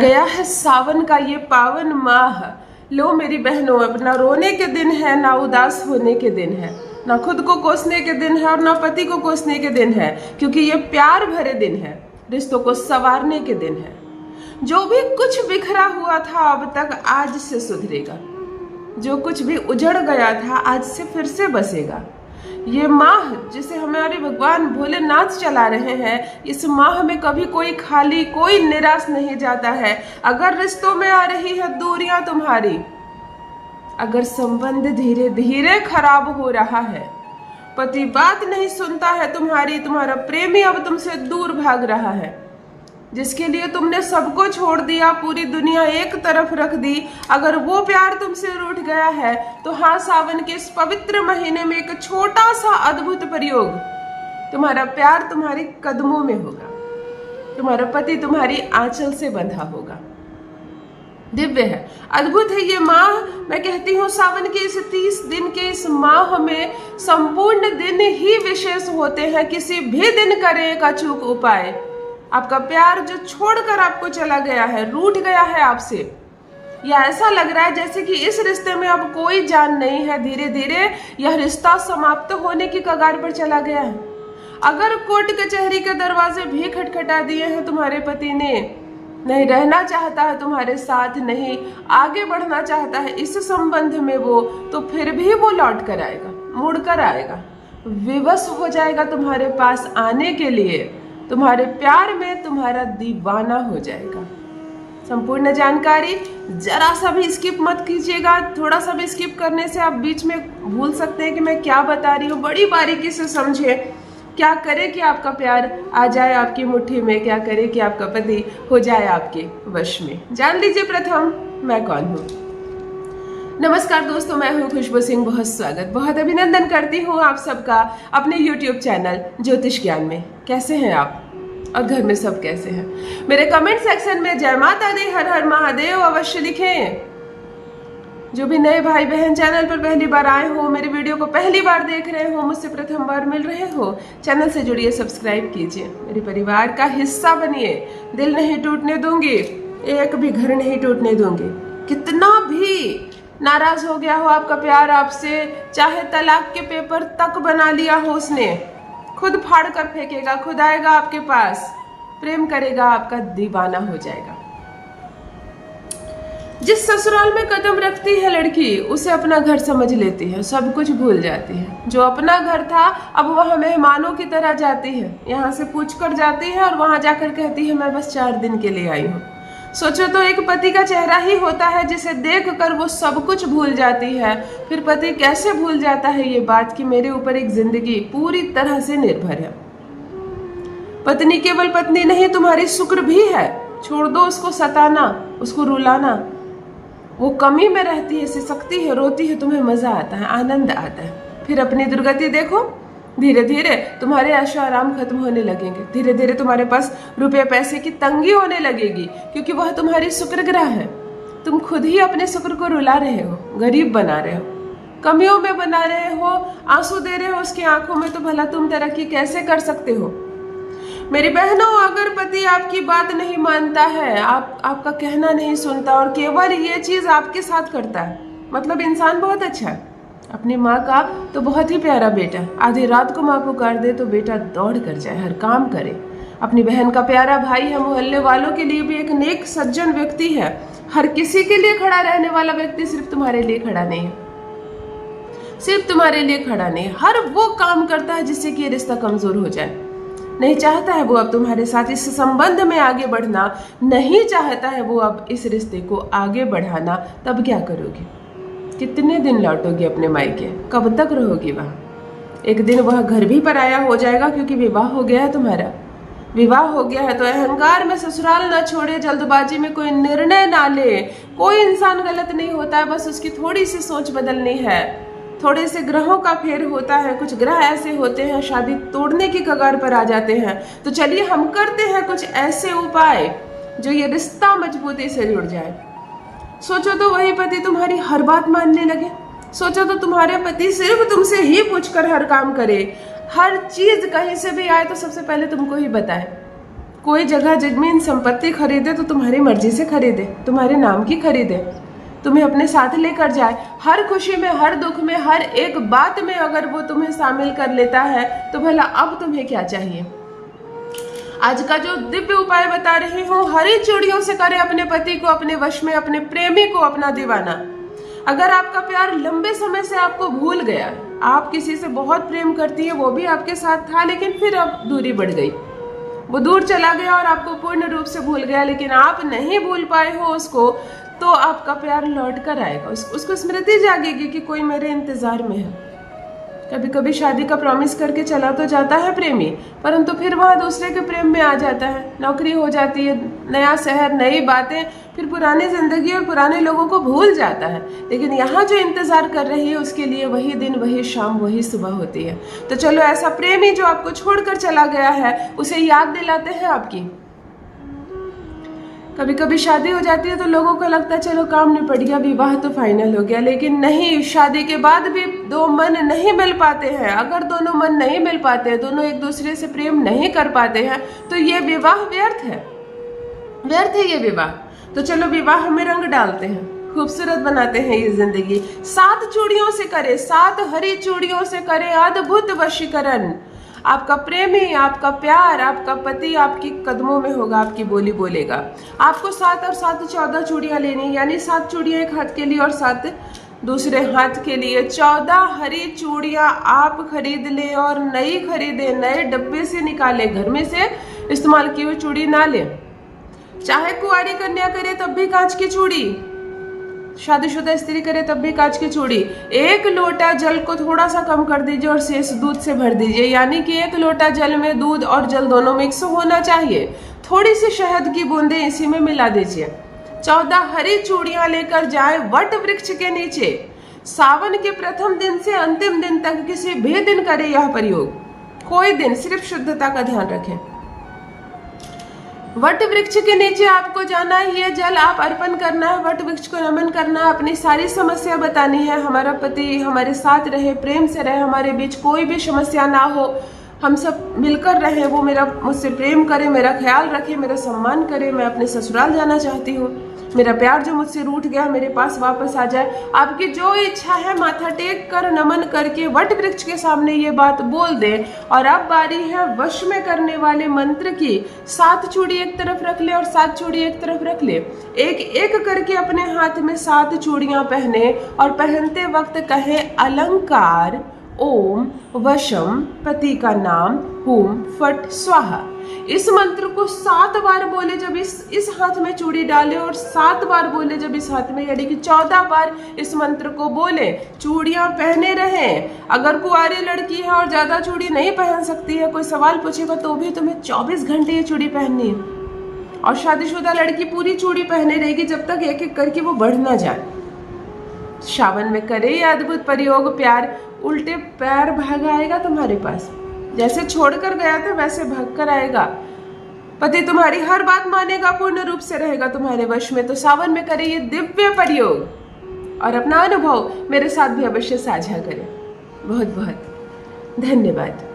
गया है सावन का ये पावन माह। लो मेरी बहनों, अब ना रोने के दिन है, ना उदास होने के दिन है, ना खुद को कोसने के दिन है और ना पति को कोसने के दिन है, क्योंकि ये प्यार भरे दिन है, रिश्तों को संवारने के दिन है। जो भी कुछ बिखरा हुआ था अब तक आज से सुधरेगा, जो कुछ भी उजड़ गया था आज से फिर से बसेगा। ये माह जिसे हमारे भगवान भोलेनाथ चला रहे हैं, इस माह में कभी कोई खाली, कोई निराश नहीं जाता है। अगर रिश्तों में आ रही है दूरियां तुम्हारी, अगर संबंध धीरे धीरे खराब हो रहा है, पति बात नहीं सुनता है तुम्हारी, तुम्हारा प्रेमी अब तुमसे दूर भाग रहा है, जिसके लिए तुमने सबको छोड़ दिया, पूरी दुनिया एक तरफ रख दी, अगर वो प्यार तुमसे रूठ गया है तो हाँ, सावन के इस पवित्र महीने में एक छोटा सा अद्भुत प्रयोग, तुम्हारा प्यार तुम्हारे कदमों में होगा, तुम्हारा पति तुम्हारी आंचल से बंधा होगा। दिव्य है, अद्भुत है ये माह। मैं कहती हूँ सावन के इस 30 दिन के इस माह में संपूर्ण दिन ही विशेष होते हैं। किसी भी दिन करें एक अचूक उपाय। आपका प्यार जो छोड़कर आपको चला गया है, रूठ गया है आपसे, या ऐसा लग रहा है जैसे कि इस रिश्ते में अब कोई जान नहीं है, धीरे धीरे यह रिश्ता समाप्त होने की कगार पर चला गया है। अगर कोर्ट कचहरी के दरवाजे भी खटखटा दिए हैं तुम्हारे पति ने, नहीं रहना चाहता है तुम्हारे साथ, नहीं आगे बढ़ना चाहता है इस संबंध में वो, तो फिर भी वो लौट कर आएगा, मुड़ कर आएगा, विवश हो जाएगा तुम्हारे पास आने के लिए, तुम्हारे प्यार में तुम्हारा दीवाना हो जाएगा। संपूर्ण जानकारी जरा सा भी स्किप मत कीजिएगा। थोड़ा सा भी स्किप करने से आप बीच में भूल सकते हैं कि मैं क्या बता रही हूँ। बड़ी बारीकी से समझे, क्या करे कि आपका प्यार आ जाए आपकी मुट्ठी में, क्या करे कि आपका पति हो जाए आपके वश में। जान लीजिए प्रथम मैं कौन हूँ। नमस्कार दोस्तों, मैं हूँ खुशबू सिंह। बहुत स्वागत, बहुत अभिनंदन करती हूँ आप सबका अपने YouTube चैनल ज्योतिष ज्ञान में। कैसे हैं आप और घर में सब कैसे हैं? मेरे कमेंट सेक्शन में जय माता दी, हर हर महादेव अवश्य लिखें। जो भी नए भाई बहन चैनल पर पहली बार आए हो, मेरे वीडियो को पहली बार देख रहे हो, मुझसे प्रथम बार मिल रहे हो, चैनल से जुड़िए, सब्सक्राइब कीजिए, मेरे परिवार का हिस्सा बनिए। दिल नहीं टूटने दूंगी, एक भी घर नहीं टूटने दूंगी। कितना भी नाराज हो गया हो आपका प्यार आपसे, चाहे तलाक के पेपर तक बना लिया हो उसने, खुद फाड़ कर फेंकेगा, खुद आएगा आपके पास, प्रेम करेगा, आपका दीवाना हो जाएगा। जिस ससुराल में कदम रखती है लड़की, उसे अपना घर समझ लेती है, सब कुछ भूल जाती है। जो अपना घर था अब वह मेहमानों की तरह जाती है, यहाँ से पूछ कर जाती है और वहां जाकर कहती है मैं बस 4 दिन के लिए आई हूँ। सोचो तो, एक पति का चेहरा ही होता है जिसे देखकर वो सब कुछ भूल जाती है। फिर पति कैसे भूल जाता है ये बात कि मेरे ऊपर एक जिंदगी पूरी तरह से निर्भर है। पत्नी केवल पत्नी नहीं, तुम्हारी शुक्र भी है। छोड़ दो उसको सताना, उसको रुलाना। वो कमी में रहती है, सिसकती है, रोती है, तुम्हें मजा आता है, आनंद आता है। फिर अपनी दुर्गति देखो, धीरे धीरे तुम्हारे ऐशो आराम खत्म होने लगेंगे, धीरे धीरे तुम्हारे पास रुपये पैसे की तंगी होने लगेगी, क्योंकि वह तुम्हारी शुक्र ग्रह है। तुम खुद ही अपने शुक्र को रुला रहे हो, गरीब बना रहे हो, कमियों में बना रहे हो, आंसू दे रहे हो उसकी आंखों में, तो भला तुम तरक्की कैसे कर सकते हो? मेरी बहनों, अगर पति आपकी बात नहीं मानता है, आपका कहना नहीं सुनता और केवल ये चीज आपके साथ करता है, मतलब इंसान बहुत अच्छा है। अपनी माँ का तो बहुत ही प्यारा बेटा, आधी रात को माँ पुकार दे तो बेटा दौड़ कर जाए, हर काम करे। अपनी बहन का प्यारा भाई है, मोहल्ले वालों के लिए भी एक नेक सज्जन व्यक्ति है, हर किसी के लिए खड़ा रहने वाला व्यक्ति। सिर्फ तुम्हारे लिए खड़ा नहीं है, सिर्फ तुम्हारे लिए खड़ा नहीं है, हर वो काम करता है जिससे कि ये रिश्ता कमजोर हो जाए। नहीं चाहता है वो अब तुम्हारे साथ इस संबंध में आगे बढ़ना, नहीं चाहता है वो अब इस रिश्ते को आगे बढ़ाना। तब क्या करोगी? कितने दिन लौटोगी अपने मायके? कब तक रहोगी वहाँ? एक दिन वह घर भी पराया हो जाएगा, क्योंकि विवाह हो गया है तुम्हारा। विवाह हो गया है तो अहंकार में ससुराल ना छोड़े, जल्दबाजी में कोई निर्णय ना ले। कोई इंसान गलत नहीं होता है, बस उसकी थोड़ी सी सोच बदलनी है। थोड़े से ग्रहों का फेर होता है, कुछ ग्रह ऐसे होते हैं शादी तोड़ने की कगार पर आ जाते हैं। तो चलिए हम करते हैं कुछ ऐसे उपाय जो ये रिश्ता मजबूती से जुड़ जाए। सोचो तो, वही पति तुम्हारी हर बात मानने लगे। सोचो तो, तुम्हारे पति सिर्फ तुमसे ही पूछकर हर काम करे, हर चीज कहीं से भी आए तो सबसे पहले तुमको ही बताए। कोई जगह जमीन संपत्ति खरीदे तो तुम्हारी मर्जी से खरीदे, तुम्हारे नाम की खरीदे, तुम्हें अपने साथ लेकर जाए। हर खुशी में, हर दुख में, हर एक बात में अगर वो तुम्हें शामिल कर लेता है तो भला अब तुम्हें क्या चाहिए। आज का जो दिव्य उपाय बता रही हूँ, हरी चूड़ियों से करे अपने पति को अपने वश में, अपने प्रेमी को अपना दीवाना। अगर आपका प्यार लंबे समय से आपको भूल गया, आप किसी से बहुत प्रेम करती है, वो भी आपके साथ था, लेकिन फिर अब दूरी बढ़ गई, वो दूर चला गया और आपको पूर्ण रूप से भूल गया, लेकिन आप नहीं भूल पाए हो उसको, तो आपका प्यार लौट कर आएगा। उसको स्मृति जागेगी कि कोई मेरे इंतजार में है। कभी कभी शादी का प्रॉमिस करके चला तो जाता है प्रेमी, परंतु फिर वह दूसरे के प्रेम में आ जाता है, नौकरी हो जाती है, नया शहर, नई बातें, फिर पुरानी जिंदगी और पुराने लोगों को भूल जाता है। लेकिन यहाँ जो इंतजार कर रही है उसके लिए वही दिन, वही शाम, वही सुबह होती है। तो चलो ऐसा प्रेमी जो आपको छोड़कर चला गया है उसे याद दिलाते हैं आपकी। कभी कभी शादी हो जाती है तो लोगों को लगता है चलो काम निपट गया, विवाह तो फाइनल हो गया, लेकिन नहीं, शादी के बाद भी दो मन नहीं मिल पाते हैं। अगर दोनों मन नहीं मिल पाते हैं, दोनों एक दूसरे से प्रेम नहीं कर पाते हैं, तो ये विवाह व्यर्थ है, व्यर्थ है ये विवाह। तो चलो विवाह में रंग डालते हैं, खूबसूरत बनाते हैं ये जिंदगी। 7 चूड़ियों से करे, 7 हरी चूड़ियों से करे अद्भुत वशीकरण। आपका प्रेमी, आपका प्यार, आपका पति आपके कदमों में होगा, आपकी बोली बोलेगा। आपको 7 और 7 14 चूड़ियां लेनी, यानी 7 चूड़ियां एक हाथ के लिए और 7 दूसरे हाथ के लिए। 14 हरी चूड़ियां आप खरीद ले और नई खरीदे, नए डब्बे से निकाले, घर में से इस्तेमाल की हुई चूड़ी ना ले। चाहे कुंवारी कन्या करे तब भी कांच की चूड़ी, शादीशुदा स्त्री करे तब भी कांच की चूड़ी। 1 लोटा जल को थोड़ा सा कम कर दीजिए और शेष दूध से भर दीजिए, यानी कि 1 लोटा जल में दूध और जल दोनों मिक्स होना चाहिए। थोड़ी सी शहद की बूंदें इसी में मिला दीजिए। 14 हरी चूड़ियां लेकर जाए वट वृक्ष के नीचे। सावन के प्रथम दिन से अंतिम दिन तक किसी भी दिन करे यह प्रयोग, कोई दिन, सिर्फ शुद्धता का ध्यान रखें। वट वृक्ष के नीचे आपको जाना है, ये जल आप अर्पण करना है, वट वृक्ष को नमन करना है, अपनी सारी समस्या बतानी है। हमारा पति हमारे साथ रहे, प्रेम से रहे, हमारे बीच कोई भी समस्या ना हो, हम सब मिलकर रहे, वो मुझसे प्रेम करे, मेरा ख्याल रखे, मेरा सम्मान करे। मैं अपने ससुराल जाना चाहती हूँ, मेरा प्यार जो मुझसे रूठ गया मेरे पास वापस आ जाए। आपकी जो इच्छा है माथा टेक कर नमन करके वट वृक्ष के सामने ये बात बोल दे। और अब बारी है वश में करने वाले मंत्र की। 7 चूड़ी एक तरफ रख ले और 7 चूड़ी एक तरफ रख ले। एक एक करके अपने हाथ में 7 चूड़ियां पहने और पहनते वक्त कहे अलंकार ओम वशम, पति का नाम हुम फट स्वाहा। इस मंत्र को 7 बार बोले जब इस हाथ में चूड़ी डाले, और 7 बार बोले जब इस हाथ में, यानी कि 14 बार इस मंत्र को बोले। चूड़ियां पहने रहें। अगर कुंवारी लड़की है और ज्यादा चूड़ी नहीं पहन सकती है, कोई सवाल पूछेगा तो भी तुम्हें 24 घंटे ये चूड़ी पहननी है। और शादीशुदा लड़की पूरी चूड़ी पहने रहेगी जब तक एक एक करके वो बढ़ ना जाए। सावन में करे ये अद्भुत प्रयोग, प्यार उल्टे पैर भाग आएगा तुम्हारे पास। जैसे छोड़कर गया था वैसे भाग कर आएगा। पति तुम्हारी हर बात मानेगा, पूर्ण रूप से रहेगा तुम्हारे वश में। तो सावन में करे ये दिव्य प्रयोग और अपना अनुभव मेरे साथ भी अवश्य साझा करें। बहुत बहुत धन्यवाद।